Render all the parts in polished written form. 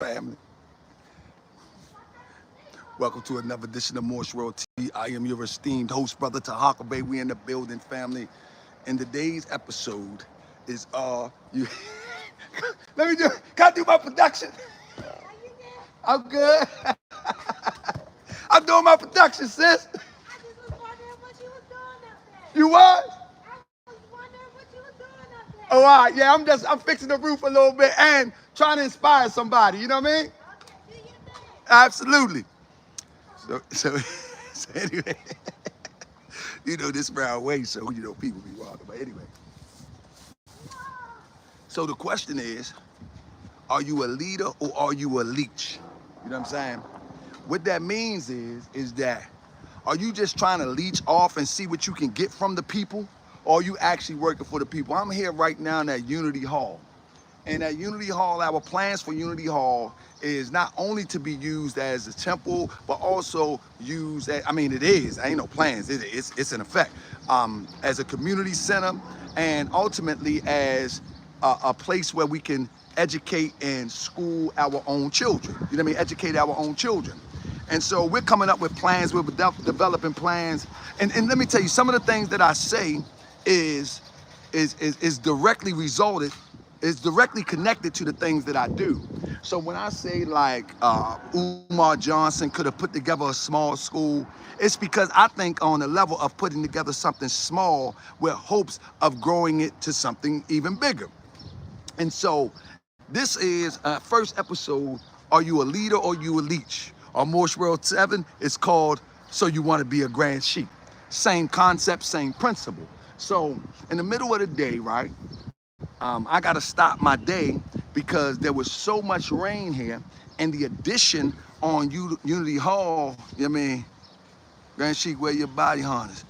family. Welcome to another edition of Morse World TV. I am your esteemed host, Brother Taharkabey. We in the building, family. And today's episode is you. Let me do. Can I do my production? I'm good. I'm doing my production, sis. I just was wondering what you was doing up there. You what? I was wondering what you was doing up there. Oh, all right. Yeah, I'm fixing the roof a little bit and trying to inspire somebody. You know what I mean? Okay, do your thing. Absolutely. So anyway, you know this round way, so you know people be walking. But anyway, so the question is, are you a leader or are you a leech? You know what I'm saying? What that means is that are you just trying to leech off and see what you can get from the people, or are you actually working for the people? I'm here right now at Unity Hall. And at Unity Hall, our plans for Unity Hall is not only to be used as a temple, but also used as, I mean, it is, ain't no plans, it's in effect, as a community center and ultimately as a place where we can educate and school our own children. You know what I mean? Educate our own children. And so we're coming up with plans, we're developing plans. And let me tell you, some of the things that I say is directly resulted, is directly connected to the things that I do. So when I say like Umar Johnson could have put together a small school, it's because I think on the level of putting together something small with hopes of growing it to something even bigger. And so this is first episode, are you a leader or you a leech? On Morse World 7, it's called So You Want to Be a Grand Sheik. Same concept, same principle. So in the middle of the day, right, I got to stop my day because there was so much rain here, and the addition on Unity Hall, you know what I mean, Grand Sheik, wear your body harness.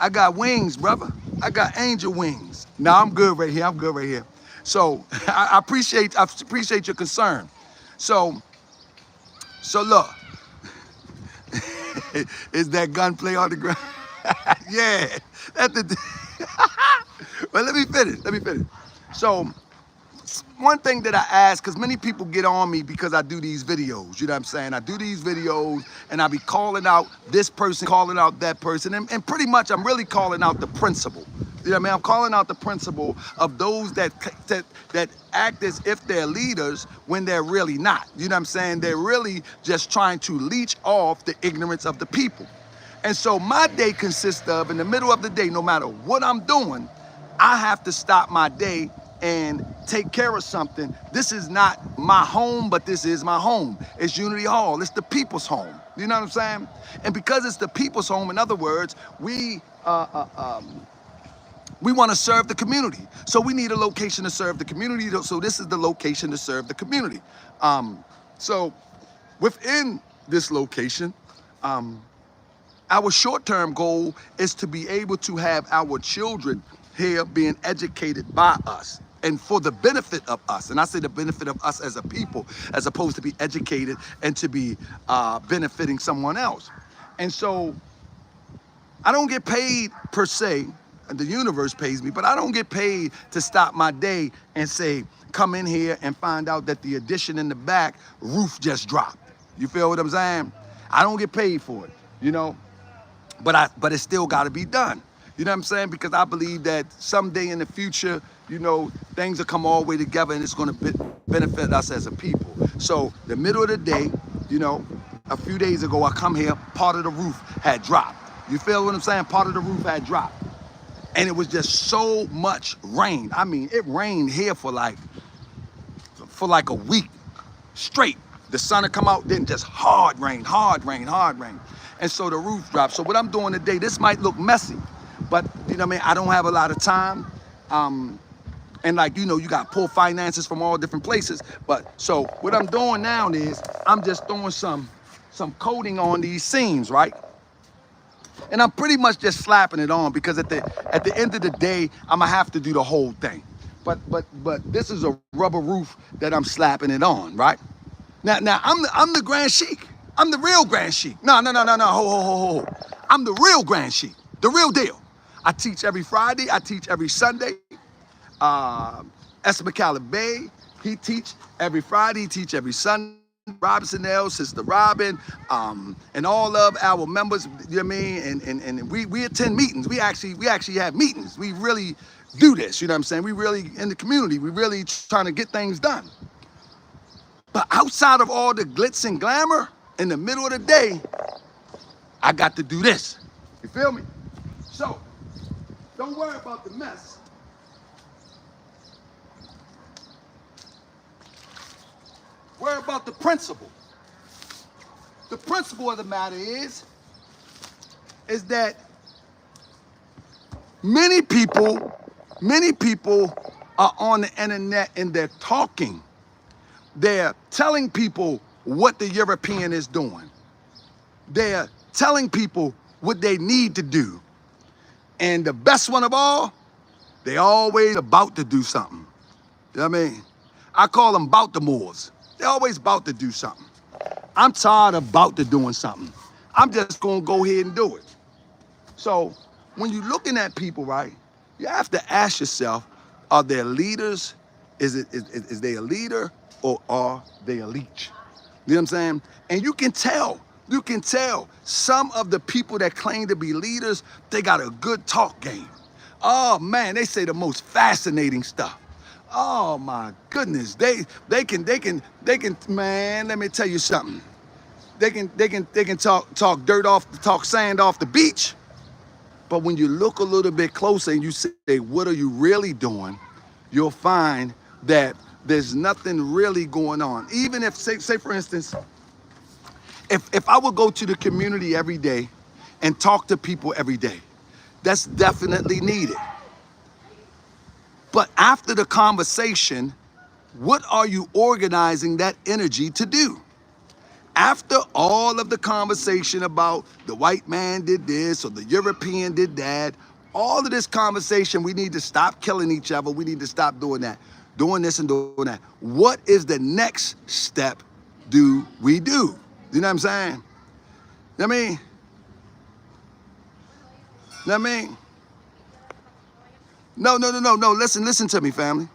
I got wings, brother. I got angel wings. Now I'm good right here. I'm good right here. So I appreciate your concern. So look, is that gunplay on the ground? Yeah, that's the. But let me finish. So one thing that I ask, because many people get on me because I do these videos, you know what I'm saying? I do these videos and I be calling out this person, calling out that person, and pretty much I'm really calling out the principle. You know what I mean? I'm calling out the principle of those that act as if they're leaders when they're really not. You know what I'm saying? They're really just trying to leech off the ignorance of the people. And so my day consists of, in the middle of the day, no matter what I'm doing, I have to stop my day and take care of something. This is not my home, but this is my home. It's Unity Hall. It's the people's home. You know what I'm saying? And because it's the people's home, in other words, we want to serve the community. So we need a location to serve the community. So this is the location to serve the community. So within this location, our short-term goal is to be able to have our children here being educated by us and for the benefit of us. And I say the benefit of us as a people, as opposed to be educated and to be benefiting someone else. And so I don't get paid per se, and the universe pays me, but I don't get paid to stop my day and say, come in here and find out that the addition in the back roof just dropped. You feel what I'm saying? I don't get paid for it, you know, but it's still got to be done. You know what I'm saying? Because I believe that someday in the future, you know, things will come all the way together and it's going to benefit us as a people. So the middle of the day, you know, a few days ago, I come here, part of the roof had dropped. You feel what I'm saying? Part of the roof had dropped. And it was just so much rain. I mean, it rained here for like a week straight. The sun would come out, then just hard rain. And so the roof dropped. So what I'm doing today, this might look messy, but you know what I mean? I don't have a lot of time. And like, you know, you got to pull finances from all different places. But so what I'm doing now is I'm just throwing some coating on these seams, right? And I'm pretty much just slapping it on because at the end of the day, I'm gonna have to do the whole thing. But this is a rubber roof that I'm slapping it on, right? Now I'm the Grand Sheik. I'm the real Grand Sheik. No. Ho. I'm the real Grand Sheik, the real deal. I teach every Friday. I teach every Sunday. Taharkabey, He teach every Friday, he teach every Sunday. Robinson L, Sister Robin, and all of our members, you know what I mean? And we attend meetings. We actually have meetings. We really do this, you know what I'm saying? We really, in the community, we really trying to get things done. But outside of all the glitz and glamour, in the middle of the day, I got to do this. You feel me? So, don't worry about the mess. Worry about the principle. The principle of the matter is that many people are on the internet and they're talking. They're telling people what the European is doing. They're telling people what they need to do. And the best one of all, they always about to do something. You know what I mean? I call them Baltimore's. They're always about to do something. I'm tired of about to doing something. I'm just gonna go ahead and do it. So when you're looking at people, right, you have to ask yourself, are they leaders? Is they a leader or are they a leech? You know what I'm saying? And you can tell some of the people that claim to be leaders, they got a good talk game. Oh man, they say the most fascinating stuff. Oh my goodness, they can, man, let me tell you something. They can talk dirt talk sand off the beach. But when you look a little bit closer and you say, what are you really doing? You'll find that there's nothing really going on. Even if, say for instance, if I would go to the community every day and talk to people every day, that's definitely needed. But after the conversation, what are you organizing that energy to do? After all of the conversation about the white man did this or the European did that, all of this conversation, we need to stop killing each other. We need to stop doing that, doing this and doing that. What is the next step do we do? You know what I'm saying? You know what I mean? You know what I mean? No. Listen to me, family.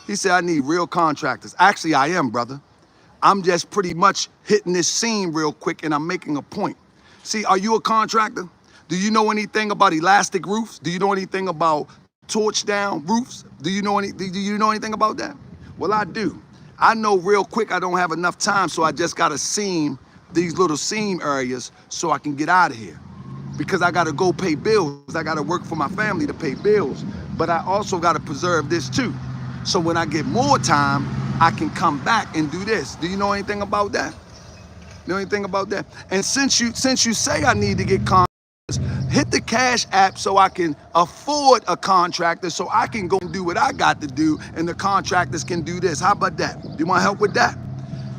He said, I need real contractors. Actually, I am, brother. I'm just pretty much hitting this scene real quick and I'm making a point. See, are you a contractor? Do you know anything about elastic roofs? Do you know anything about torch down roofs? Do you know anything about that? Well, I do. I know real quick I don't have enough time, so I just gotta seam these little seam areas so I can get out of here. Because I gotta go pay bills. I gotta work for my family to pay bills. But I also gotta preserve this too. So when I get more time, I can come back and do this. Do you know anything about that? Know anything about that? And since you say I need to get contractors, hit the Cash app so I can afford a contractor so I can go and do what I got to do and the contractors can do this. How about that? Do you want help with that?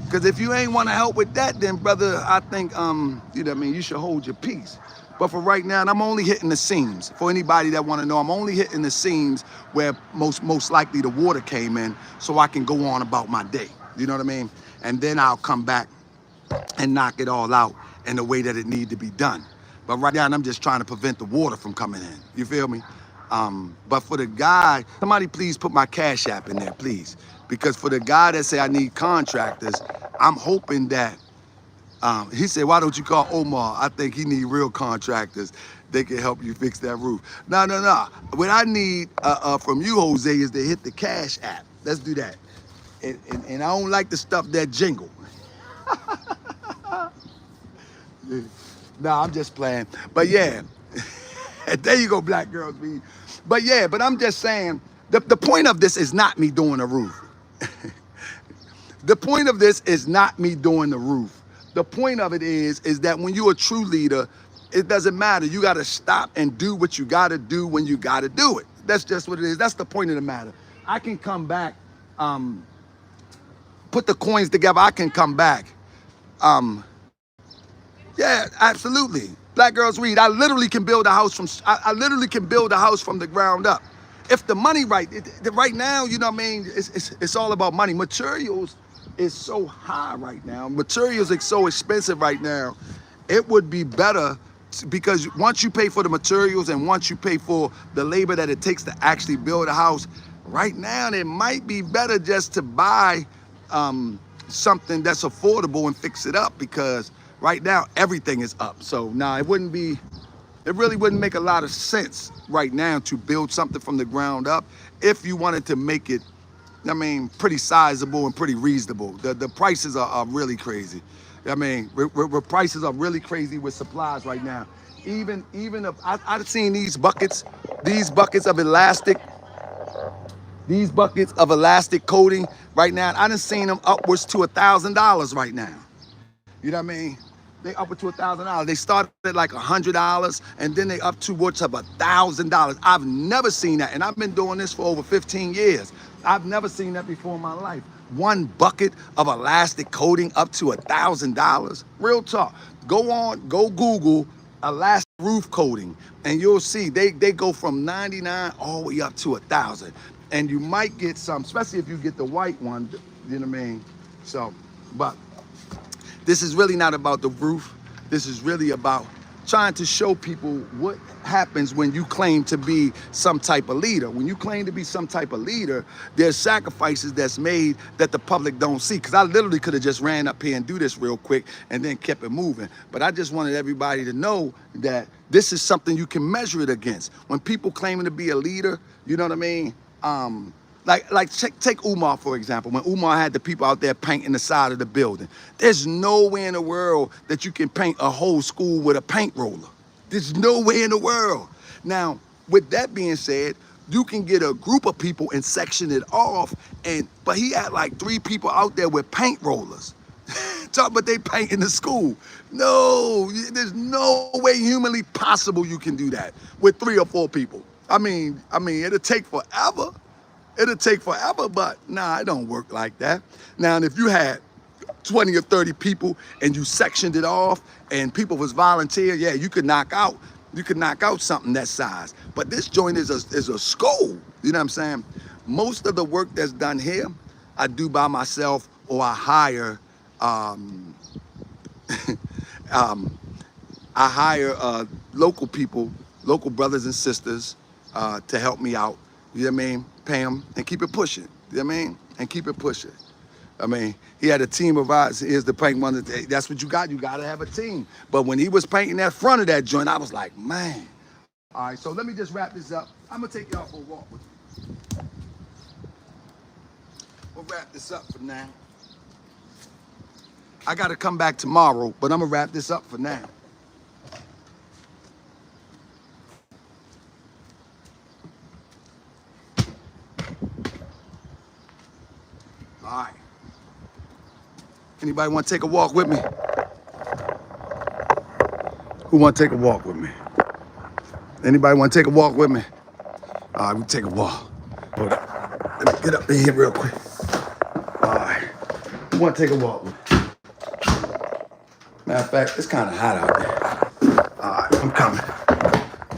Because if you ain't want to help with that, then brother, I think you know what I mean, you should hold your peace. But for right now, I'm only hitting the seams. For anybody that want to know, I'm only hitting the seams where most likely the water came in so I can go on about my day. You know what I mean? And then I'll come back and knock it all out in the way that it need to be done. But right now, I'm just trying to prevent the water from coming in. You feel me? But for the guy, somebody please put my Cash app in there, please. Because for the guy that say I need contractors, I'm hoping that he said, why don't you call Omar? I think he need real contractors. They can help you fix that roof. No. What I need from you, Jose, is to hit the Cash app. Let's do that. And I don't like the stuff that jingle. No, I'm just playing. But yeah, there you go, black girls. But yeah, but I'm just saying, the point of this is not me doing the roof. The point of this is not me doing the roof. The point of it is that when you're a true leader, it doesn't matter. You got to stop and do what you got to do when you got to do it. That's just what it is. That's the point of the matter. I can come back, put the coins together. I can come back. Yeah, absolutely. Black girls read. I literally can build a house from. I literally can build a house from the ground up. If the money right now, you know what I mean. It's all about money. Materials is so high right now. Materials are so expensive right now. It would be better because once you pay for the materials and once you pay for the labor that it takes to actually build a house, Right now, it might be better just to buy something that's affordable and fix it up, because right now everything is up. So now it really wouldn't make a lot of sense right now to build something from the ground up if you wanted to make it, I mean, pretty sizable and pretty reasonable. The prices are really crazy. I mean, prices are really crazy with supplies right now. Even if I've seen these buckets of elastic, coating right now. I done seen them upwards to $1,000 right now. You know what I mean? They up to $1,000. They started at like $100, and then they up towards of $1,000. I've never seen that, and I've been doing this for over 15 years. I've never seen that before in my life. One bucket of elastic coating up to $1,000. Real talk. Go Google elastic roof coating, and you'll see they go from 99 all the way up to 1,000. And you might get some, especially if you get the white one. You know what I mean? So, but this is really not about the roof. This is really about trying to show people what happens when you claim to be some type of leader. When you claim to be some type of leader, there's sacrifices that's made that the public don't see. Because I literally could have just ran up here and do this real quick and then kept it moving. But I just wanted everybody to know that this is something you can measure it against. When people claiming to be a leader, you know what I mean? Take Umar, for example. When Umar had the people out there painting the side of the building, there's no way in the world that you can paint a whole school with a paint roller. There's no way in the world. Now, with that being said, you can get a group of people and section it off, but he had like 3 people out there with paint rollers. Talk about they painting the school. No, there's no way humanly possible you can do that with 3 or 4 people. I mean, it'll take forever. It'll take forever, but nah, it don't work like that. Now, if you had 20 or 30 people and you sectioned it off and people was volunteer, yeah, you could knock out something that size. But this joint is a school. You know what I'm saying? Most of the work that's done here, I do by myself, or I hire local people, local brothers and sisters to help me out. You know what I mean? Pay them and keep it pushing. You know what I mean? And keep it pushing. I mean, he had a team of us. Here's the paint one. That's what you got. You got to have a team. But when he was painting that front of that joint, I was like, man. All right, so let me just wrap this up. I'm going to take y'all for a walk with me. We'll wrap this up for now. I got to come back tomorrow, but I'm going to wrap this up for now. All right. Anybody want to take a walk with me? Who want to take a walk with me? Anybody want to take a walk with me? All right, we take a walk. Hold up. Let me get up in here real quick. All right. Who want to take a walk with me? Matter of fact, it's kind of hot out there. All right, I'm coming.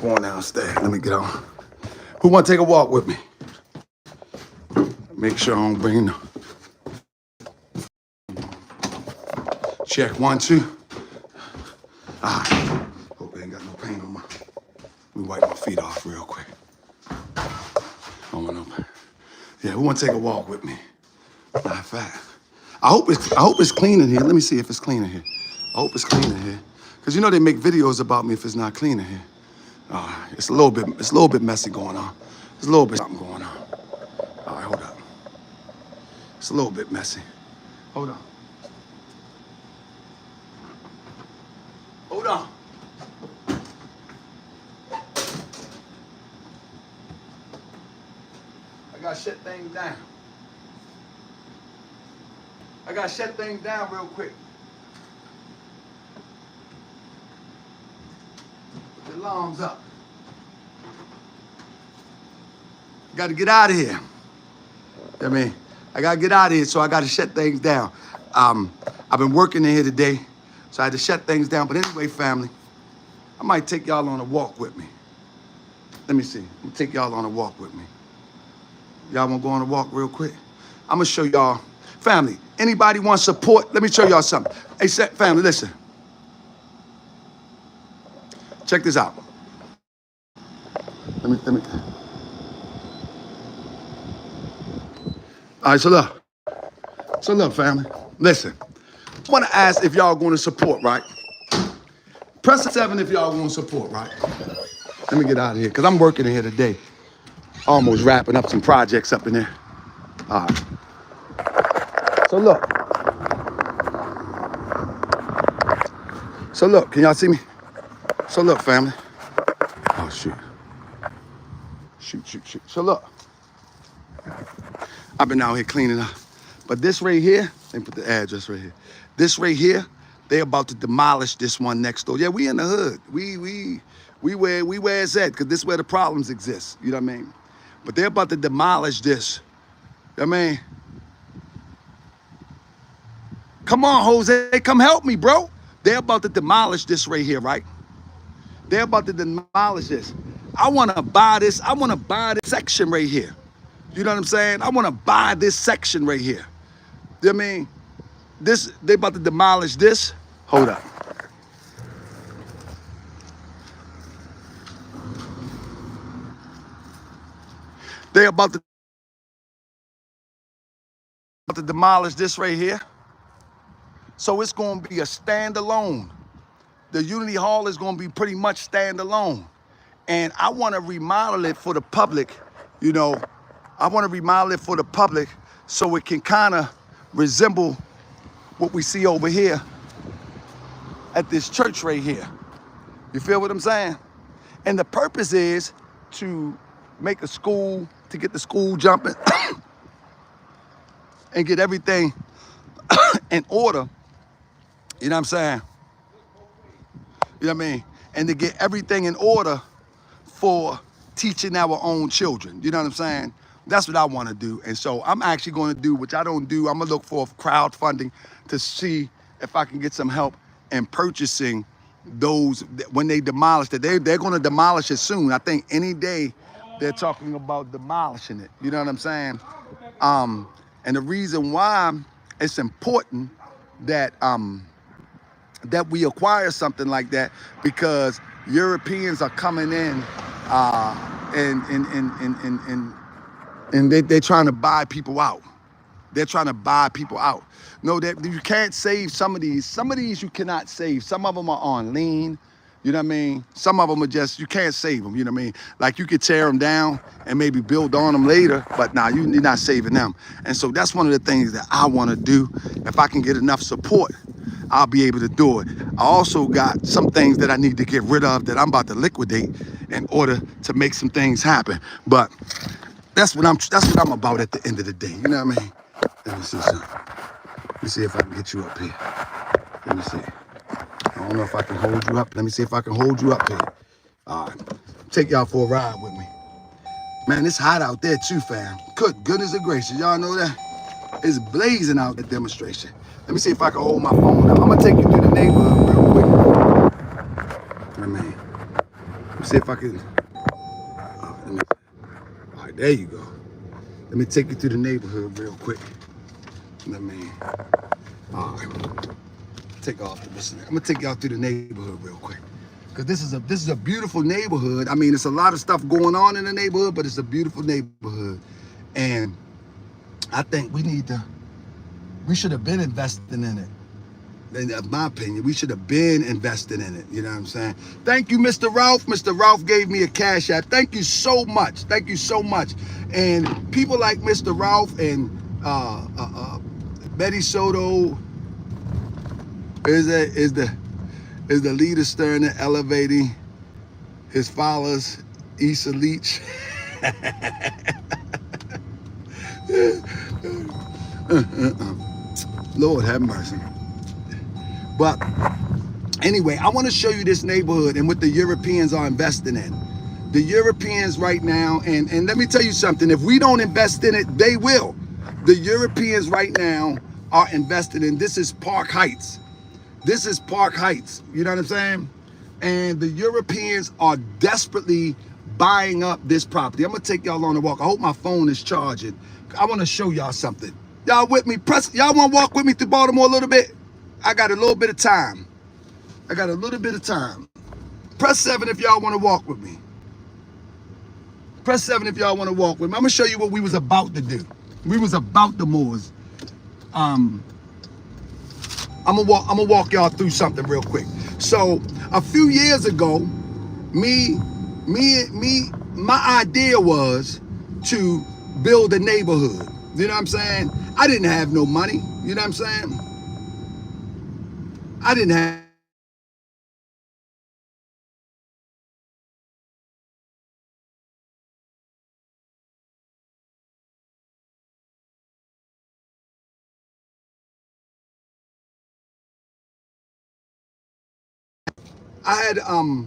Going downstairs. Let me get on. Who want to take a walk with me? Make sure I don't bring no. Check 1, 2. All right. Hope I ain't got no paint on my. Let me wipe my feet off real quick. I want no. Yeah, who want to take a walk with me? Matter of fact, I hope it's clean in here. Let me see if it's clean in here. I hope it's clean in here, cause you know they make videos about me if it's not clean in here. It's a little bit messy going on. There's a little bit something going on. All right, hold up. It's a little bit messy. Hold on. Hold on. I gotta shut things down. Real quick. Put the alarms up. Got to get out of here. I mean, I got to get out of here, so I got to shut things down. I've been working in here today, so I had to shut things down. But anyway, family, I might take y'all on a walk with me. Let me see. Let me take y'all on a walk with me. Y'all want to go on a walk real quick? I'm going to show y'all. Family, anybody want support? Let me show y'all something. Hey, family, listen. Check this out. Let me. All right, so look, family. Listen, I want to ask if y'all going to support, right? Press 7 if y'all going to support, right? Let me get out of here because I'm working in here today. Almost wrapping up some projects up in there. All right. So look, can y'all see me? So look, family. Oh, shoot. Shoot. So look, I've been out here cleaning up. But this right here, let me put the address right here. This right here, they about to demolish this one next door. Yeah, we in the hood. We where it's at, because this is where the problems exist. You know what I mean? But they're about to demolish this. You know what I mean? Come on, Jose, come help me, bro. They're about to demolish this right here, right? They're about to demolish this. I want to buy this. I want to buy this section right here. You know what I'm saying? I want to buy this section right here. You know what I mean? They about to demolish this. Hold up. They about to demolish this right here. So it's going to be a standalone. The Unity Hall is going to be pretty much standalone. And I want to remodel it for the public, you know. I want to remodel it for the public so it can kind of resemble what we see over here at this church right here. You feel what I'm saying? And the purpose is to make a school, to get the school jumping and get everything in order. You know what I'm saying? You know what I mean? And to get everything in order for teaching our own children. You know what I'm saying? That's what I want to do. And so I'm actually going to do, which I don't do, I'm going to look for crowdfunding to see if I can get some help in purchasing those when they demolish it. They're going to demolish it soon. I think any day they're talking about demolishing it. You know what I'm saying? And the reason why it's important that that we acquire something like that, because Europeans are coming in and they're trying to buy people out. They're trying to buy people out. No, that you can't save some of these. Some of these you cannot save. Some of them are on lean. You know what I mean? Some of them are just, you can't save them. You know what I mean? Like you could tear them down and maybe build on them later, but nah, you're not saving them. And so that's one of the things that I want to do. If I can get enough support, I'll be able to do it. I also got some things that I need to get rid of that I'm about to liquidate in order to make some things happen. But that's what I'm about at the end of the day. You know what I mean? Let me see something. Let me see if I can get you up here. Let me see. I don't know if I can hold you up. Let me see if I can hold you up here. All right. Take y'all for a ride with me. Man, it's hot out there too, fam. Good goodness gracious. Y'all know that? It's blazing out the demonstration. Let me see if I can hold my phone up. I'm going to take you through the neighborhood real quick. Man. Let me see if I can. All right, there you go. Let me take you through the neighborhood real quick. All right. Take off the listening. I'm gonna take y'all through the neighborhood real quick, because this is a beautiful neighborhood. I mean, it's a lot of stuff going on in the neighborhood, but it's a beautiful neighborhood, and I think we should have been investing in it. In my opinion, we should have been investing in it. You know what I'm saying? Thank you, Mr. Ralph. Mr. Ralph gave me a cash app. Thank you so much. Thank you so much. And people like Mr. Ralph and Betty Soto is the leader stirring and elevating his followers. Issa Leach. Lord have mercy. But anyway, I want to show you this neighborhood and what the Europeans are investing in. The Europeans right now, and let me tell you something, if we don't invest in it, they will. The Europeans right now are invested in, this is Park Heights. This is Park Heights, you know what I'm saying? And the Europeans are desperately buying up this property. I'm gonna take y'all on a walk. I hope my phone is charging. I wanna show y'all something. Y'all with me? Y'all wanna walk with me through Baltimore a little bit? I got a little bit of time. Press 7 if y'all wanna walk with me. Press 7 if y'all wanna walk with me. I'm gonna show you what we was about to do. We was about the Moors. Um, I'm gonna walk y'all through something real quick. So a few years ago, me, my idea was to build a neighborhood. You know what I'm saying? I didn't have no money. You know what I'm saying? I didn't have I had I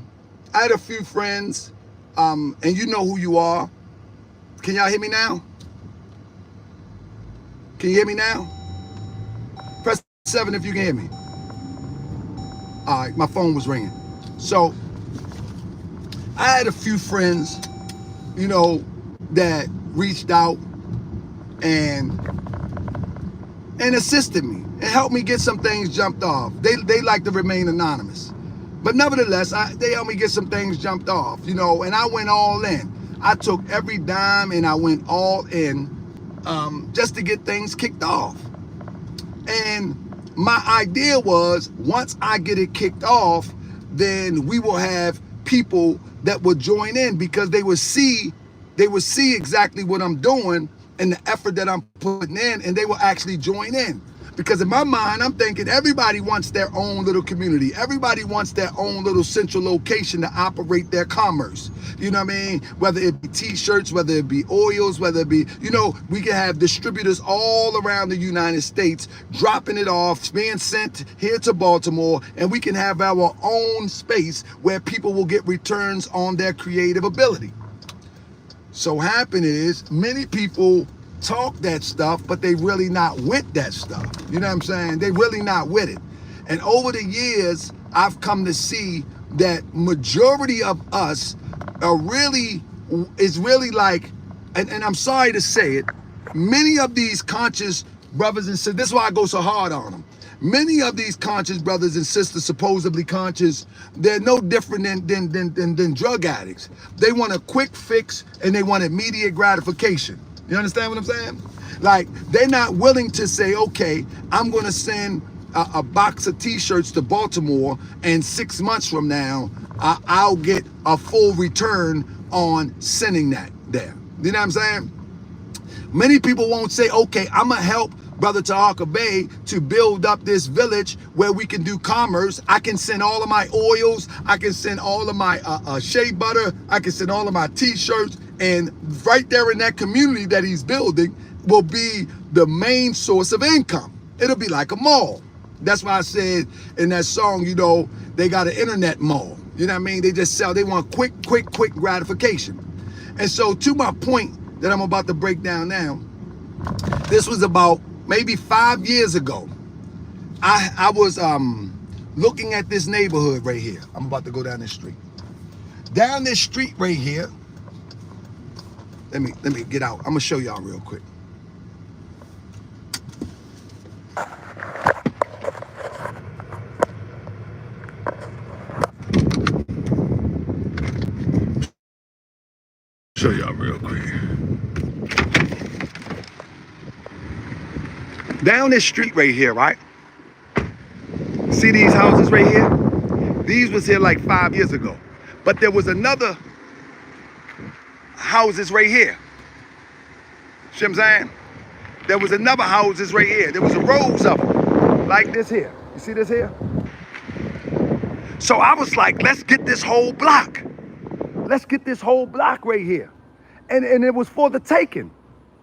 had a few friends, and you know who you are. Can y'all hear me now? Can you hear me now? Press 7 if you can hear me. All right, my phone was ringing. So I had a few friends, you know, that reached out and assisted me and helped me get some things jumped off. They like to remain anonymous, but nevertheless, they helped me get some things jumped off, you know. And I went all in. I took every dime and I went all in, just to get things kicked off. And my idea was, once I get it kicked off, then we will have people that will join in, because they would see exactly what I'm doing and the effort that I'm putting in, and they will actually join in. Because in my mind, I'm thinking everybody wants their own little community. Everybody wants their own little central location to operate their commerce. You know what I mean? Whether it be t-shirts, whether it be oils, whether it be, you know, we can have distributors all around the United States dropping it off, being sent here to Baltimore, and we can have our own space where people will get returns on their creative ability. So happen is, many people talk that stuff, but they really not with that stuff. You know what I'm saying? They really not with it. And over the years, I've come to see that majority of us is really like, and I'm sorry to say it, many of these conscious brothers and sisters, this is why I go so hard on them. Many of these conscious brothers and sisters, supposedly conscious, they're no different than drug addicts. They want a quick fix and they want immediate gratification. You understand what I'm saying? Like, they're not willing to say, okay, I'm going to send a box of t-shirts to Baltimore, and 6 months from now, I'll get a full return on sending that there. You know what I'm saying? Many people won't say, okay, I'm going to help Brother Taharkabey to build up this village where we can do commerce. I can send all of my oils. I can send all of my shea butter. I can send all of my t-shirts. And right there in that community that he's building will be the main source of income. It'll be like a mall. That's why I said in that song, you know, they got an internet mall. You know what I mean? They just sell, they want quick gratification. And so, to my point that I'm about to break down now, this was about maybe 5 years ago. I was looking at this neighborhood right here. I'm about to go down this street. Down this street right here. Let me get out. I'm gonna show y'all real quick. Show y'all real quick. Down this street right here, right? See these houses right here? These was here like 5 years ago. But there was another houses right here. See what I'm saying? There was another houses right here. There was a rows of them, like this here. You see this here? So I was like, let's get this whole block. Let's get this whole block right here. And it was for the taking.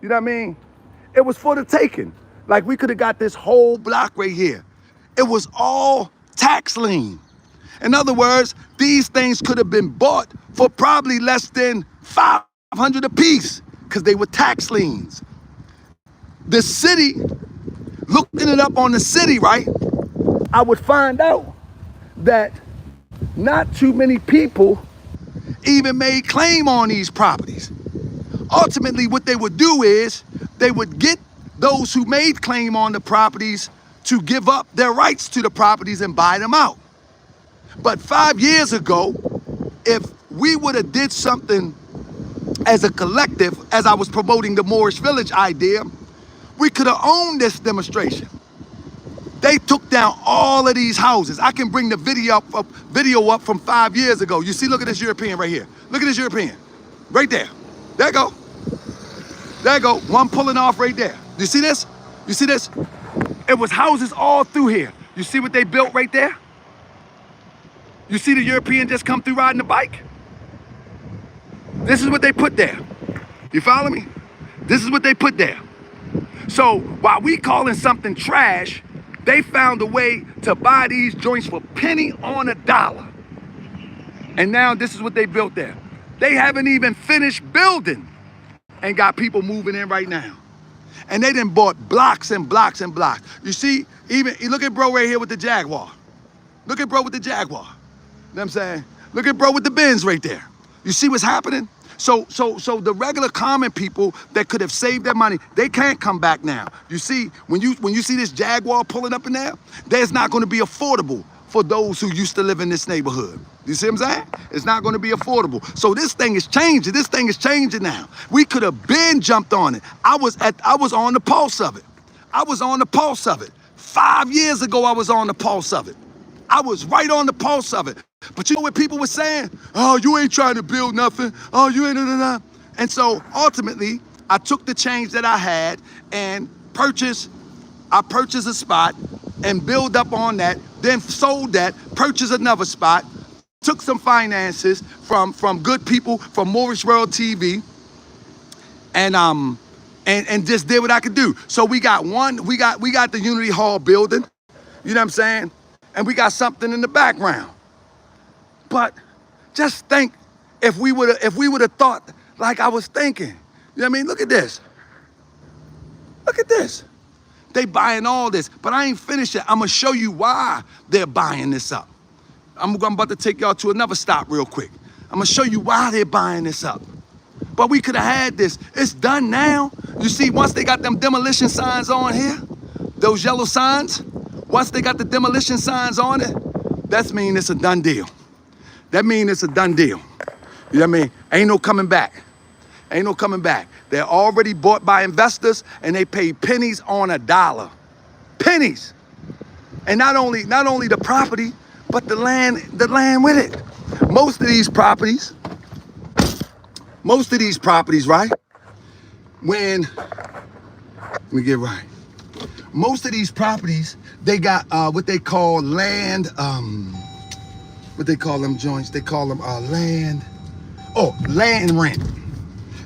You know what I mean? It was for the taking. Like, we could have got this whole block right here. It was all tax lien. In other words, these things could have been bought for probably less than $500 a piece, because they were tax liens. The city, looking it up on the city, right? I would find out that not too many people even made claim on these properties. Ultimately, what they would do is they would get those who made claim on the properties to give up their rights to the properties and buy them out. But 5 years ago, if we would have did something as a collective, as I was promoting the Moorish Village idea, We could have owned this demonstration. They took down all of these houses. I can bring the video up from 5 years ago. You see, look at this European right here. Look at this European. Right there. There you go. There you go. One pulling off right there. You see this? You see this? It was houses all through here. You see what they built right there? You see the European just come through riding the bike? This is what they put there. You follow me? This is what they put there. So while we calling something trash, they found a way to buy these joints for penny on a dollar. And now this is what they built there. They haven't even finished building and got people moving in right now. And they done bought blocks and blocks and blocks. You see, even look at bro right here with the Jaguar. Look at bro with the Jaguar. You know what I'm saying? Look at bro with the Benz right there. You see what's happening? So the regular common people that could have saved their money, they can't come back now. You see, when you see this Jaguar pulling up in there, there's not going to be affordable for those who used to live in this neighborhood. You see what I'm saying? It's not going to be affordable. So this thing is changing. This thing is changing now. We could have been jumped on it. I was on the pulse of it. I was on the pulse of it. 5 years ago, I was on the pulse of it. I was right on the pulse of it. But you know what people were saying? Oh, you ain't trying to build nothing. Oh, you ain't, And so ultimately, I took the change that I had and purchased a spot and build up on that, then sold that, purchased another spot, took some finances from good people from Morris World TV, and just did what I could do. So we got the Unity Hall building, you know what I'm saying? And we got something in the background. But just think if we would have thought like I was thinking. You know what I mean? Look at this. Look at this. They buying all this, but I ain't finished yet. I'm gonna show you why they're buying this up. I'm about to take y'all to another stop real quick. I'm gonna show you why they're buying this up. But we could have had this. It's done now. You see, once they got them demolition signs on here, those yellow signs, once they got the demolition signs on it, that means it's a done deal. That means it's a done deal. You know what I mean? Ain't no coming back. Ain't no coming back. They're already bought by investors and they pay pennies on a dollar. Pennies. And not only the property, but the land with it. Most of these properties, right? Let me get right. Most of these properties, they got what they call land, what they call them joints? They call them land rent.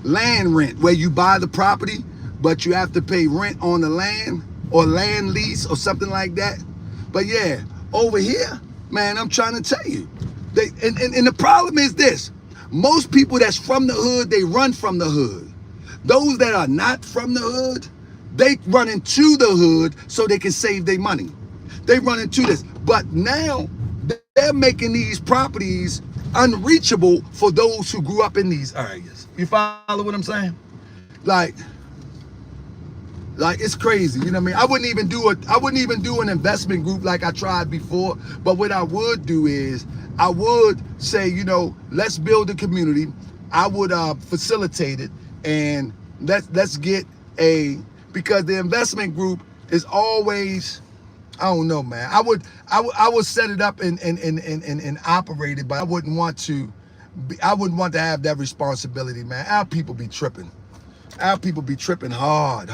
Land rent, where you buy the property, but you have to pay rent on the land or land lease or something like that. But yeah, over here, man, I'm trying to tell you, and the problem is this: most people that's from the hood, they run from the hood. Those that are not from the hood, they run into the hood so they can save their money. They run into this, but now they're making these properties unreachable for those who grew up in these areas. You follow what I'm saying? Like it's crazy. You know what I mean? I wouldn't even do an investment group like I tried before. But what I would do is I would say, you know, let's build a community. I would facilitate it, and let's get because the investment group is always, I don't know, man. I would set it up and operate it, but I wouldn't want to have that responsibility, man. Our people be tripping. Our people be tripping hard.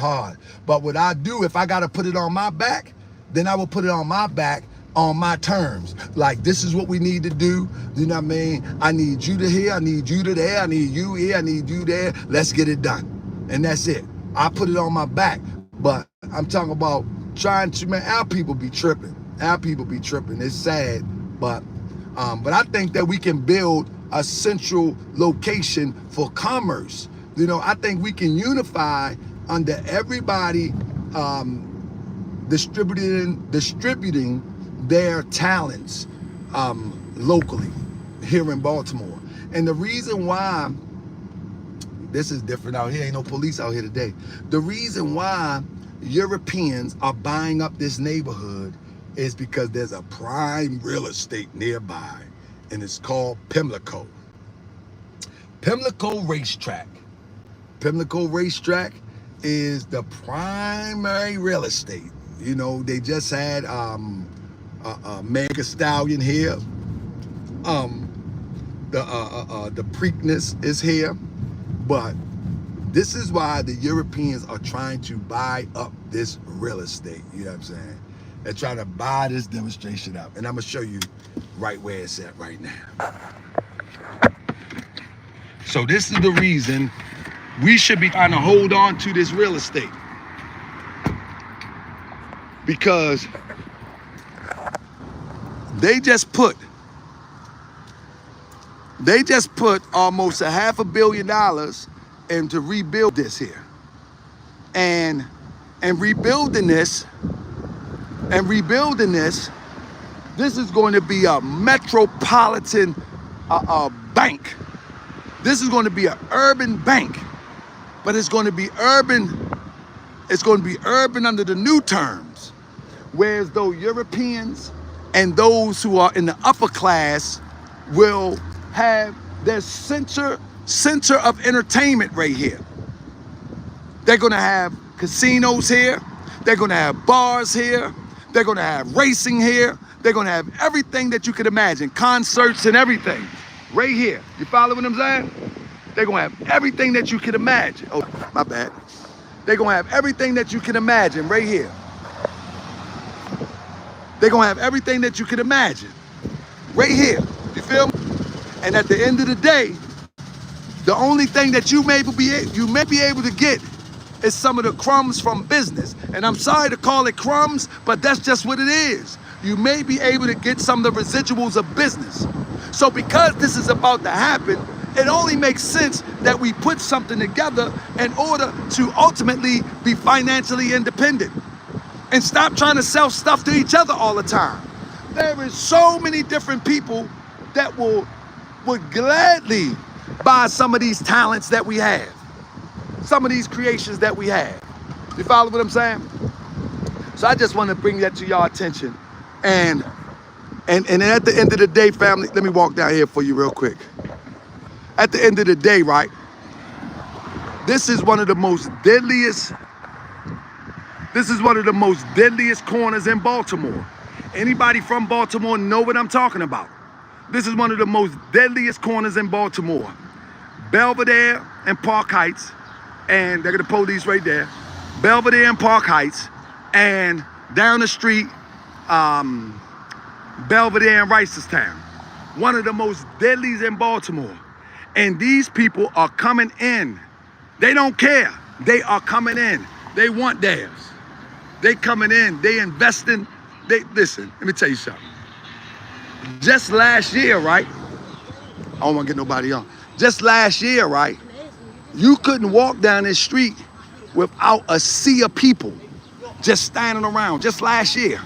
But what I do, if I gotta put it on my back, then I will put it on my back on my terms. Like, this is what we need to do. You know what I mean? I need you to here, I need you to there, I need you here, I need you there. Let's get it done. And that's it. I put it on my back. But I'm talking about trying to, man, our people be tripping. Our people be tripping. It's sad, but I think that we can build a central location for commerce. You know, I think we can unify under everybody distributing their talents locally here in Baltimore. And the reason why this is different out here, ain't no police out here today. The reason why Europeans are buying up this neighborhood is because there's a prime real estate nearby, and it's called Pimlico. Pimlico Racetrack. Pimlico Racetrack is the primary real estate. You know, they just had Mega Stallion here. The Preakness is here, but this is why the Europeans are trying to buy up this real estate. You know what I'm saying? They're trying to buy this demonstration up, and I'm gonna show you right where it's at right now. So this is the reason we should be trying to hold on to this real estate, because they just put almost $500 million into rebuild this here, and rebuilding this, this is going to be a metropolitan bank. This is going to be an urban bank, but it's going to be urban. It's going to be urban under the new terms, whereas though Europeans and those who are in the upper class will have their center of entertainment right here. They're going to have casinos here. They're going to have bars here. They're going to have racing here. They're going to have everything that you could imagine, concerts and everything right here. You follow what I'm saying? They're going to have everything that you could imagine. Oh, my bad. They're going to have everything that you can imagine right here. They're going to have everything that you can imagine right here. You feel me? And at the end of the day, the only thing that you may be able to get is some of the crumbs from business. And I'm sorry to call it crumbs, but that's just what it is. You may be able to get some of the residuals of business. So because this is about to happen, it only makes sense that we put something together in order to ultimately be financially independent and stop trying to sell stuff to each other all the time. There is so many different people that would gladly buy some of these talents that we have, some of these creations that we have. You follow what I'm saying? So I just want to bring that to y'all attention. And at the end of the day, family, let me walk down here for you real quick. At the end of the day, right, this is one of the most deadliest corners in Baltimore. Anybody from Baltimore know what I'm talking about. This is one of the most deadliest corners in Baltimore. Belvedere and Park Heights, and they're the police right there. Belvedere and Park Heights, and down the street, Belvedere and Ricerstown. One of the most deadliest in Baltimore. And these people are coming in. They don't care. They are coming in. They want theirs. They coming in. They investing. Listen, let me tell you something. Just last year, right? I don't want to get nobody on. Just last year, right? You couldn't walk down this street without a sea of people just standing around. Just last year.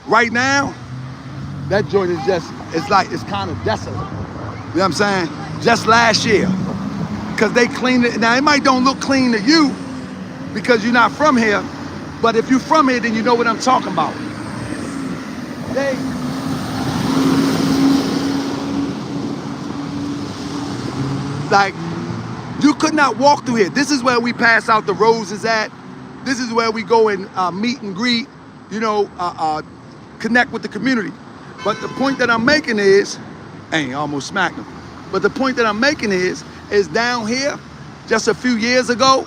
Right now, that joint is it's kind of desolate. You know what I'm saying? Just last year. Because they cleaned it. Now, it might don't look clean to you because you're not from here. But if you're from here, then you know what I'm talking about. Like, you could not walk through here. This is where we pass out the roses at. This is where we go and meet and greet, connect with the community. But the point that I'm making is, I almost smacked him. But the point that I'm making is down here, just a few years ago,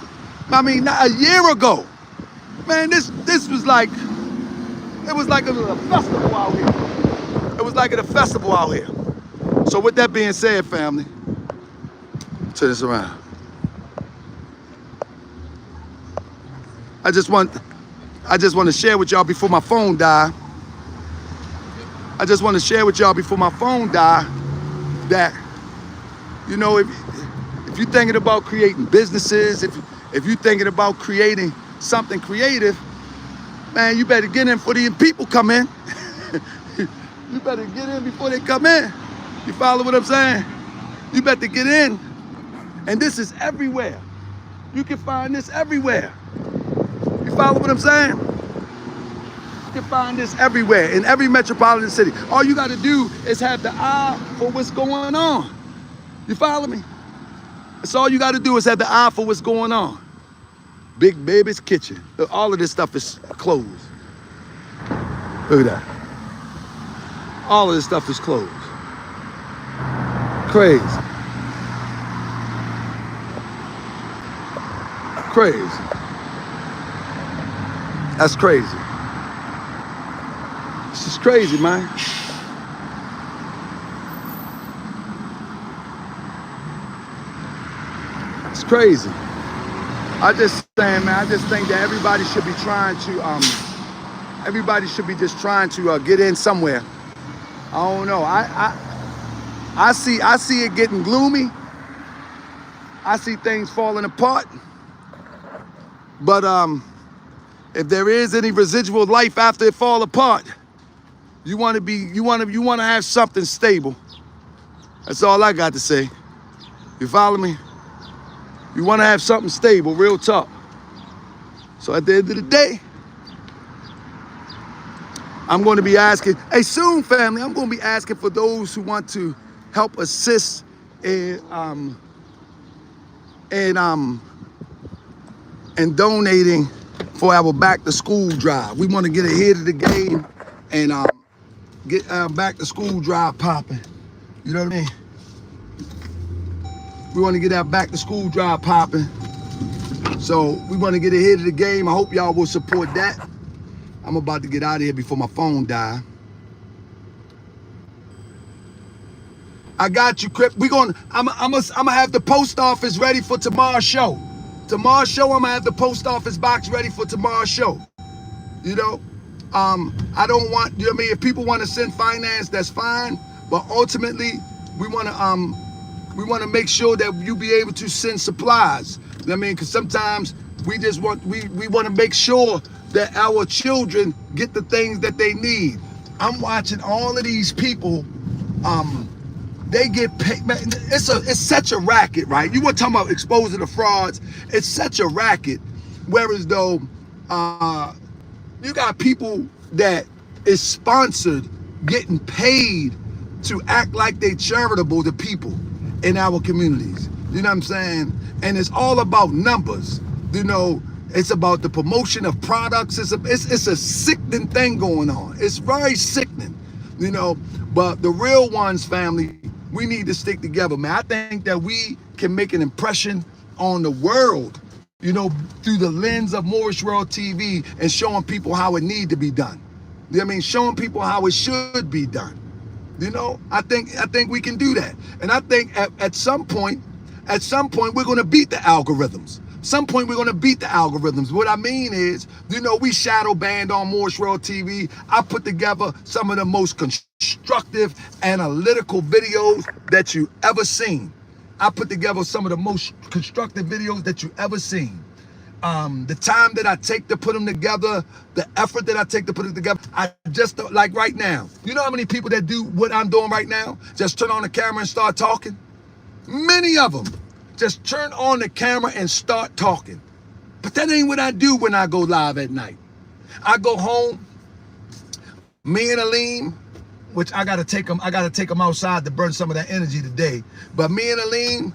not a year ago, man, this was like, it was like a festival out here. It was like a festival out here. So with that being said, family, turn this around. I just want to share with y'all before my phone die. I just want to share with y'all before my phone die that, if you're thinking about creating businesses, if you're thinking about creating something creative, man, you better get in before the people come in. You better get in before they come in. You follow what I'm saying? You better get in. And this is everywhere. You can find this everywhere. You follow what I'm saying? You can find this everywhere, in every metropolitan city. All you got to do is have the eye for what's going on. You follow me? That's all you got to do is have the eye for what's going on. Big Baby's Kitchen. All of this stuff is closed. Look at that. All of this stuff is closed. Crazy. Crazy. That's crazy. This is crazy, man. It's crazy. I just saying, man, I just think that everybody should be trying to, everybody should be just trying to get in somewhere. I don't know. I see it getting gloomy. I see things falling apart. But if there is any residual life after it fall apart, you want to have something stable. That's all I got to say. You follow me? You want to have something stable, real talk. So at the end of the day, I'm going to be asking, hey, soon, family, I'm going to be asking for those who want to help assist in donating for our back to school drive. We want to get ahead of the game and get our back to school drive popping. You know what I mean? We want to get our back to school drive popping. So we want to get ahead of the game. I hope y'all will support that. I'm about to get out of here before my phone die. I got you, Crip. I'm gonna have the post office ready for tomorrow's show. Tomorrow's show, I'm gonna have the post office box ready for tomorrow's show. You know, I don't want, you know what I mean? If people want to send finance, that's fine. But ultimately, we want to make sure that you be able to send supplies. You know what I mean? Because sometimes we want to make sure that our children get the things that they need. I'm watching all of these people. They get paid. Man, it's such a racket, right? You were talking about exposing the frauds. It's such a racket. Whereas though, you got people that is sponsored getting paid to act like they charitable to people in our communities. You know what I'm saying? And it's all about numbers. You know, it's about the promotion of products. It's a sickening thing going on. It's very sickening, you know. But the real ones, family, we need to stick together, man. I think that we can make an impression on the world, you know, through the lens of Moorish World TV and showing people how it need to be done. You know what I mean? Showing people how it should be done. You know, I think we can do that. And I think at some point, we're going to beat the algorithms. Some point we're going to beat the algorithms. What I mean is, you know, we shadow banned on Moorish World TV. I put together some of the most constructive, analytical videos that you ever seen. I put together some of the most constructive videos that you ever seen. The time that I take to put them together, the effort that I take to put it together, I just, like right now, you know how many people that do what I'm doing right now? Just turn on the camera and start talking? Many of them just turn on the camera and start talking. But that ain't what I do when I go live at night. I go home, me and Aleem, which I gotta take them outside to burn some of that energy today. But me and Aleem,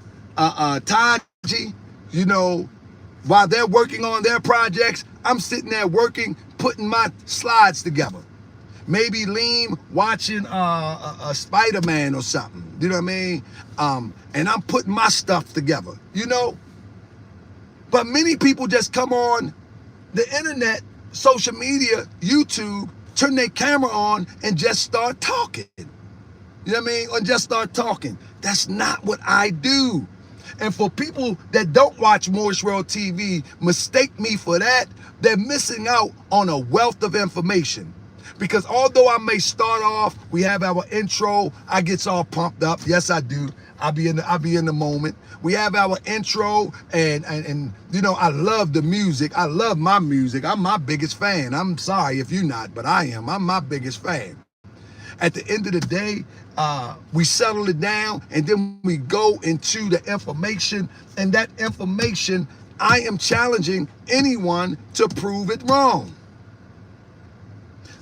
Taji, you know, while they're working on their projects, I'm sitting there working, putting my slides together. Maybe Leem watching a Spider-Man or something. You know what I mean? And I'm putting my stuff together, you know? But many people just come on the internet, social media, YouTube, turn their camera on and just start talking. You know what I mean? Or just start talking. That's not what I do. And for people that don't watch Moorish World TV, mistake me for that, they're missing out on a wealth of information. Because although I may start off, we have our intro, I get all pumped up. Yes, I do. I'll be in the moment. We have our intro and you know, I love the music. I love my music. I'm my biggest fan. I'm sorry if you're not, but I am. I'm my biggest fan. At the end of the day, we settle it down and then we go into the information, and that information, I am challenging anyone to prove it wrong.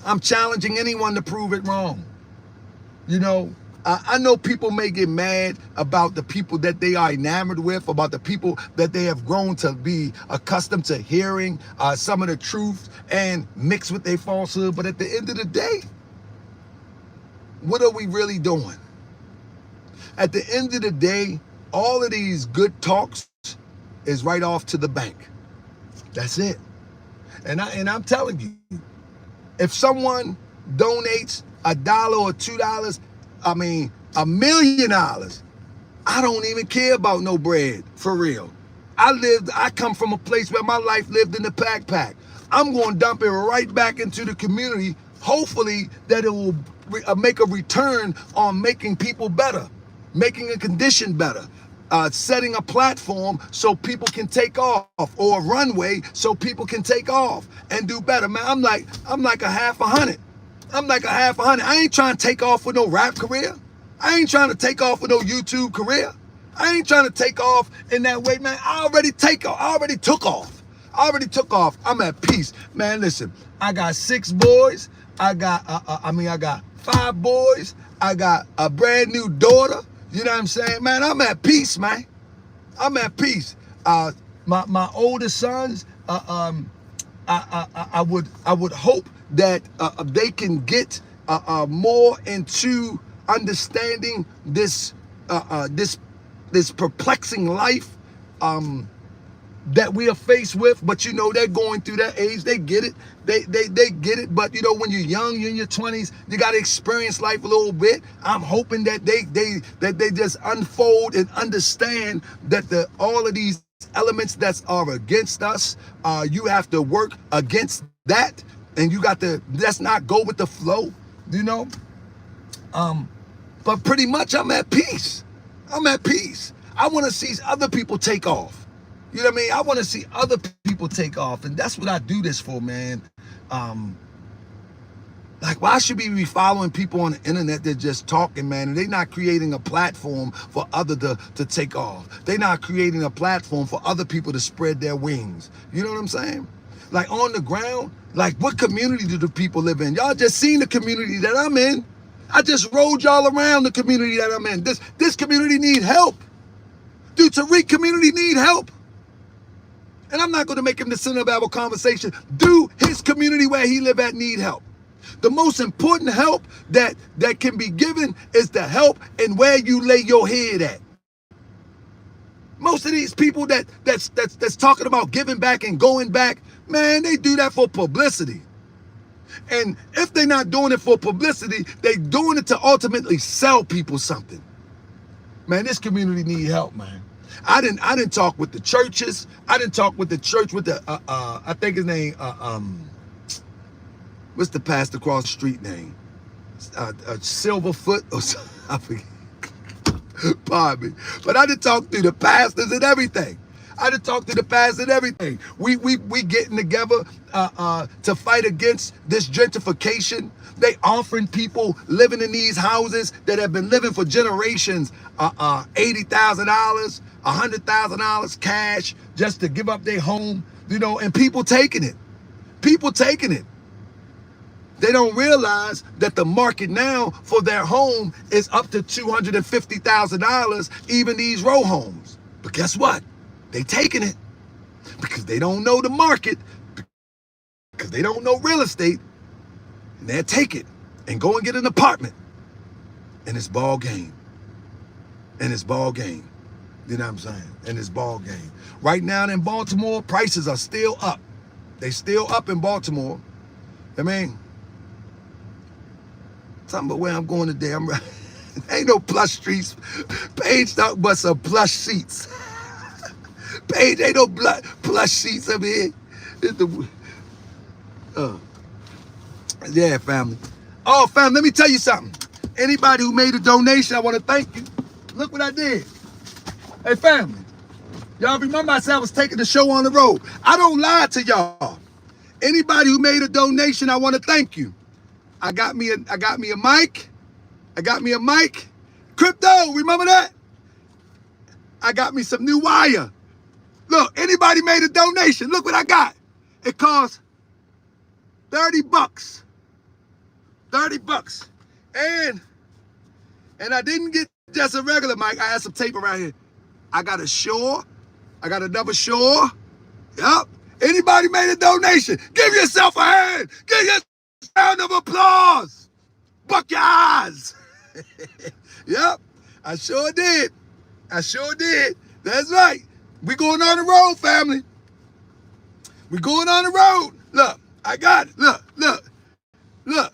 I'm challenging anyone to prove it wrong. You know, I know people may get mad about the people that they are enamored with, about the people that they have grown to be accustomed to hearing some of the truth and mixed with their falsehood. But at the end of the day, what are we really doing? At the end of the day, all of these good talks is right off to the bank. That's it. And I'm telling you, if someone donates $1 or $2, I mean $1 million, I don't even care about no bread, for real. I come from a place where my life lived in the pack. I'm going to dump it right back into the community, hopefully that it will make a return on making people better, making a condition better, setting a platform so people can take off, or a runway so people can take off and do better. Man, I'm like a half a hundred. I ain't trying to take off with no rap career. I ain't trying to take off with no YouTube career. I ain't trying to take off in that way, man. I already took off. I'm at peace, man. Listen, I got 6 boys. I got 5 boys. I got a brand new daughter. You know what I'm saying, man? I'm at peace, man. I'm at peace. My oldest sons, I would hope that they can get more into understanding this perplexing life that we are faced with. But you know, they're going through that age. They get it. They get it. But you know, when you're young, you're in your 20s, you got to experience life a little bit. I'm hoping that they just unfold and understand that all of these elements that are against us, you have to work against that, and you got to, let's not go with the flow, you know. But pretty much I'm at peace. I want to see other people take off. You know what I mean? I want to see other people take off, and that's what I do this for, man. Like, why should we be following people on the internet that just talking, man, and they're not creating a platform for other to take off? They're not creating a platform for other people to spread their wings. You know what I'm saying? Like, on the ground, like, what community do the people live in? Y'all just seen the community that I'm in. I just rode y'all around the community that I'm in. This community need help. Dude, Tariq community need help. And I'm not going to make him the center of our conversation. Do his community where he live at need help? The most important help that can be given is the help in where you lay your head at. Most of these people that's talking about giving back and going back, man, they do that for publicity. And if they're not doing it for publicity, they're doing it to ultimately sell people something. Man, this community need help, man. I didn't talk with the churches. I didn't talk with the church with the I think his name what's the pastor across the street name? Silverfoot or something. I forget. Pardon me. But I didn't talk to the pastors and everything. We getting together to fight against this gentrification. They offering people living in these houses that have been living for generations $80,000, $100,000 cash just to give up their home, you know, and people taking it. They don't realize that the market now for their home is up to $250,000, even these row homes. But guess what? They taking it because they don't know the market, because they don't know real estate, and they'll take it and go and get an apartment. And it's ball game. You know what I'm saying? And it's ball game. Right now in Baltimore, prices are still up. They still up in Baltimore. I mean, something about where I'm going today. Ain't no plush streets. Page talk but some plush seats. Page ain't no plush seats up here. Yeah, family. Oh, family, let me tell you something. Anybody who made a donation, I want to thank you. Look what I did. Hey, family. Y'all remember I said I was taking the show on the road. I don't lie to y'all. Anybody who made a donation, I want to thank you. I got me a mic. Crypto, remember that? I got me some new wire. Look, anybody made a donation, look what I got. It cost $30. And And I didn't get just a regular mic. I had some tape around here. I got a Shure. I got another Shure. Yup. Anybody made a donation? Give yourself a hand. Give yourself a round of applause. Buck your eyes. Yep. I sure did. I sure did. That's right. We going on the road, family. We going on the road. Look, I got it. Look, look, look.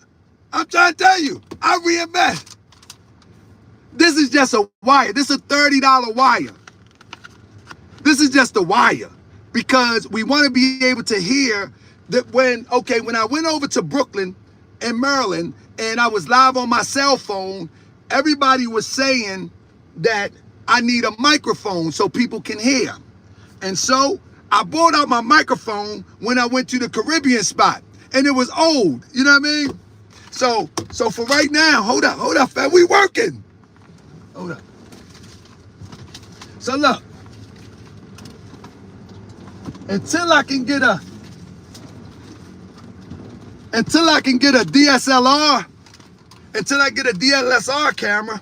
I'm trying to tell you, I reinvest. This is just a wire. This is a $30 wire. This is just a wire because we want to be able to hear that when I went over to Brooklyn and Maryland and I was live on my cell phone, everybody was saying that I need a microphone so people can hear. And so I brought out my microphone when I went to the Caribbean spot and it was old. You know what I mean? So for right now, hold up, fam. We working. Hold up. So look, until I can get a DSLR, until I get a DSLR camera,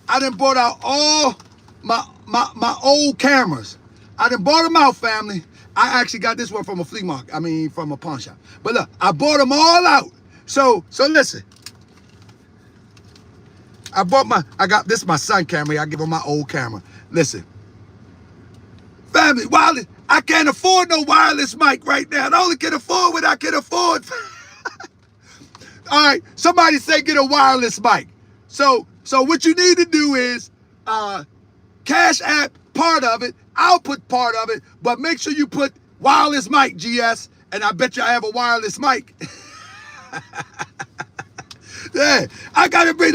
I done bought out all my old cameras. I done bought them out, family. I actually got this one from a flea market. I mean, from a pawn shop. But look, I bought them all out. So listen. I got this my son camera. I give him my old camera. Listen. Family, wireless. I can't afford no wireless mic right now. I only can afford what I can afford. All right, somebody say get a wireless mic. So what you need to do is Cash App part of it. I'll put part of it, but make sure you put wireless mic, GS, and I bet you I have a wireless mic. Yeah, I gotta bring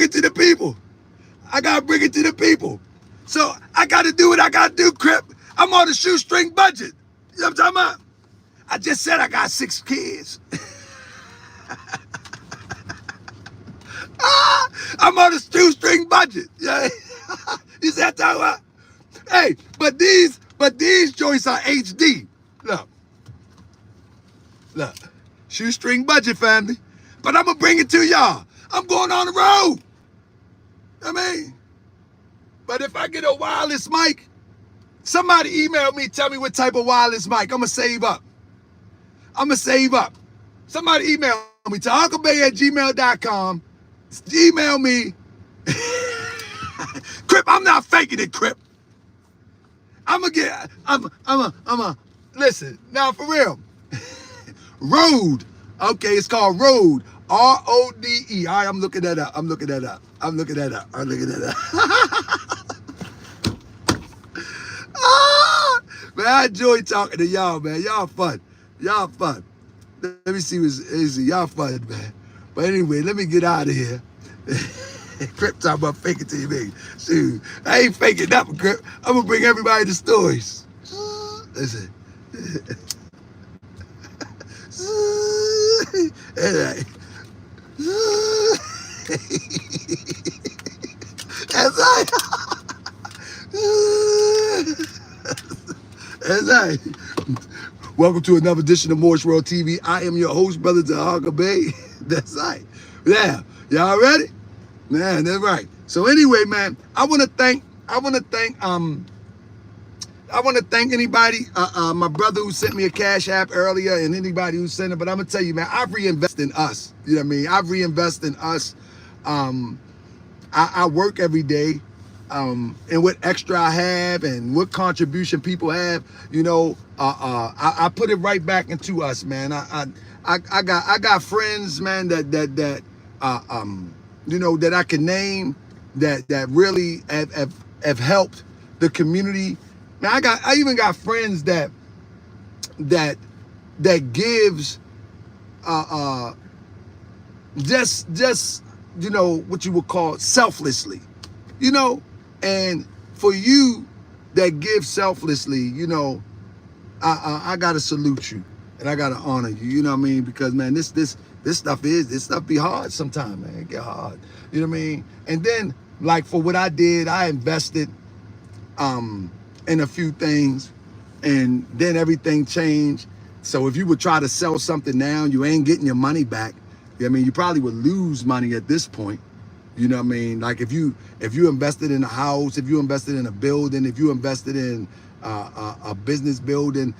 it to the people. I gotta bring it to the people. So I gotta do what I gotta do, Crip. I'm on a shoestring budget. You know what I'm talking about? I just said I got 6 kids. I'm on a shoestring budget. Yeah. You see what I'm talking about? Hey, but these joints are HD. Look. Shoestring budget, family. But I'm gonna bring it to y'all. I'm going on the road. I mean, but if I get a wireless mic, somebody email me, tell me what type of wireless mic. I'm gonna save up. Somebody email me, Taharkabey@gmail.com. Email me. Crip, I'm not faking it, Crip. Listen, now for real. Rode. Okay, it's called Rode. RODE. All right, I'm looking that up. Man, I enjoy talking to y'all, man. Y'all fun. Let me see what's easy. Y'all fun, man. But anyway, let me get out of here. Crip talking about fake it till you make it. Shoot, I ain't faking nothing, Crip. I'm gonna bring everybody the stories. Listen. That's right. Welcome to another edition of Morris World TV. I am your host, Brother Taharkabey. That's right. Yeah. Y'all ready? Man, that's right. So anyway, man, I want to thank anybody, my brother who sent me a Cash App earlier and anybody who sent it. But I'm going to tell you, man, I've reinvested in us. You know what I mean? I've reinvested in us. I work every day. And what extra I have and what contribution people have, you know, I put it right back into us, man. I got friends, man, that you know, that I can name that really have helped the community. Man, I even got friends that gives just you know what you would call selflessly, you know. And for you that give selflessly, you know, I gotta salute you and I gotta honor you. You know what I mean? Because man, this stuff be hard sometimes, man. It get hard. You know what I mean? And then like for what I did, I invested in a few things, and then everything changed. So if you would try to sell something now, you ain't getting your money back. I mean, you probably would lose money at this point. You know what I mean? Like if you invested in a house, if you invested in a building, if you invested in a business building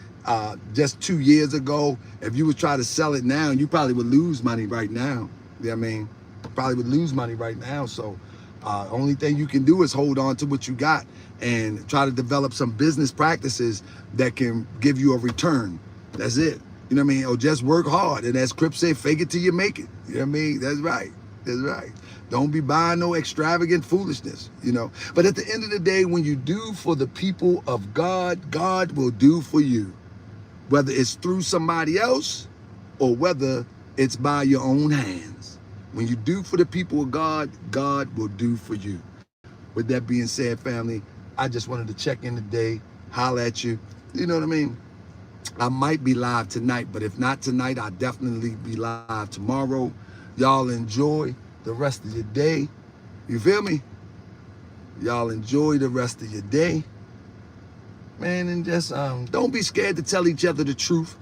just 2 years ago, if you would try to sell it now, you probably would lose money right now. You know what I mean? Probably would lose money right now. So only thing you can do is hold on to what you got and try to develop some business practices that can give you a return. That's it. You know what I mean? Or just work hard. And as Crip said, fake it till you make it. You know what I mean? That's right. That's right. Don't be buying no extravagant foolishness, you know. But at the end of the day, when you do for the people of God, God will do for you. Whether it's through somebody else or whether it's by your own hands. When you do for the people of God, God will do for you. With that being said, family, I just wanted to check in today, holler at you. You know what I mean? I might be live tonight, but if not tonight, I'll definitely be live tomorrow. Y'all enjoy the rest of your day. You feel me? Y'all enjoy the rest of your day. Man, and just don't be scared to tell each other the truth.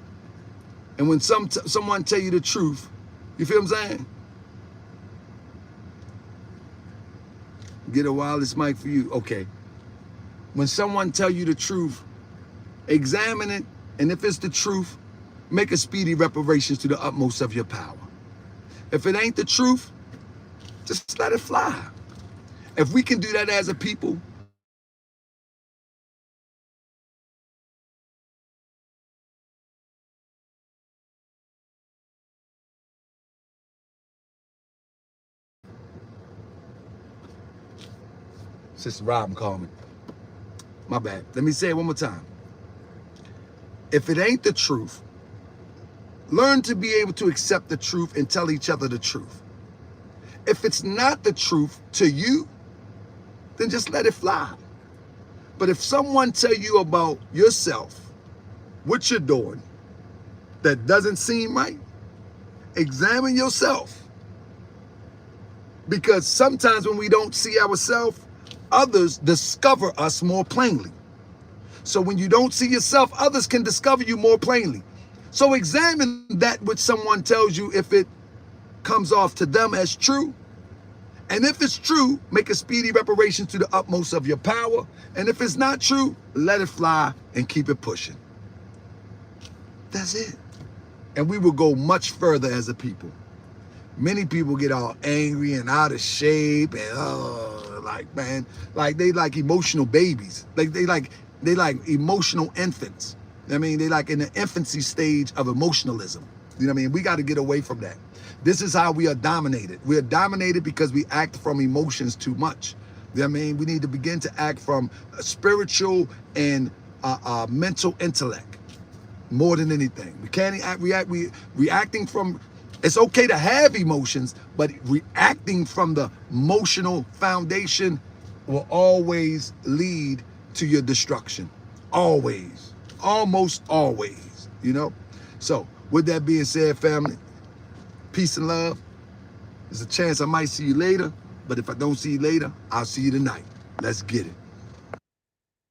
And when someone tell you the truth, you feel what I'm saying? Get a wireless mic for you. Okay. When someone tell you the truth, examine it, and if it's the truth, make a speedy reparations to the utmost of your power. If it ain't the truth, just let it fly. If we can do that as a people, Sister Robin called me. My bad. Let me say it one more time. If it ain't the truth, learn to be able to accept the truth and tell each other the truth. If it's not the truth to you, then just let it fly. But if someone tell you about yourself, what you're doing, that doesn't seem right, examine yourself. Because sometimes when we don't see ourselves, others discover us more plainly. So when you don't see yourself, others can discover you more plainly. So examine that which someone tells you if it comes off to them as true. And if it's true, make a speedy reparations to the utmost of your power. And if it's not true, let it fly and keep it pushing. That's it. And we will go much further as a people. Many people get all angry and out of shape and like, man, like they like emotional babies. Like they like emotional infants. I mean, they like in the infancy stage of emotionalism. You know what I mean? We got to get away from that. This is how we are dominated. We are dominated because we act from emotions too much. You know what I mean? We need to begin to act from spiritual and mental intellect more than anything. We can't reacting from, it's okay to have emotions, but reacting from the emotional foundation will always lead to your destruction. Always. Almost always, you know? So, with that being said, family, peace and love. There's a chance I might see you later, but if I don't see you later, I'll see you tonight. Let's get it.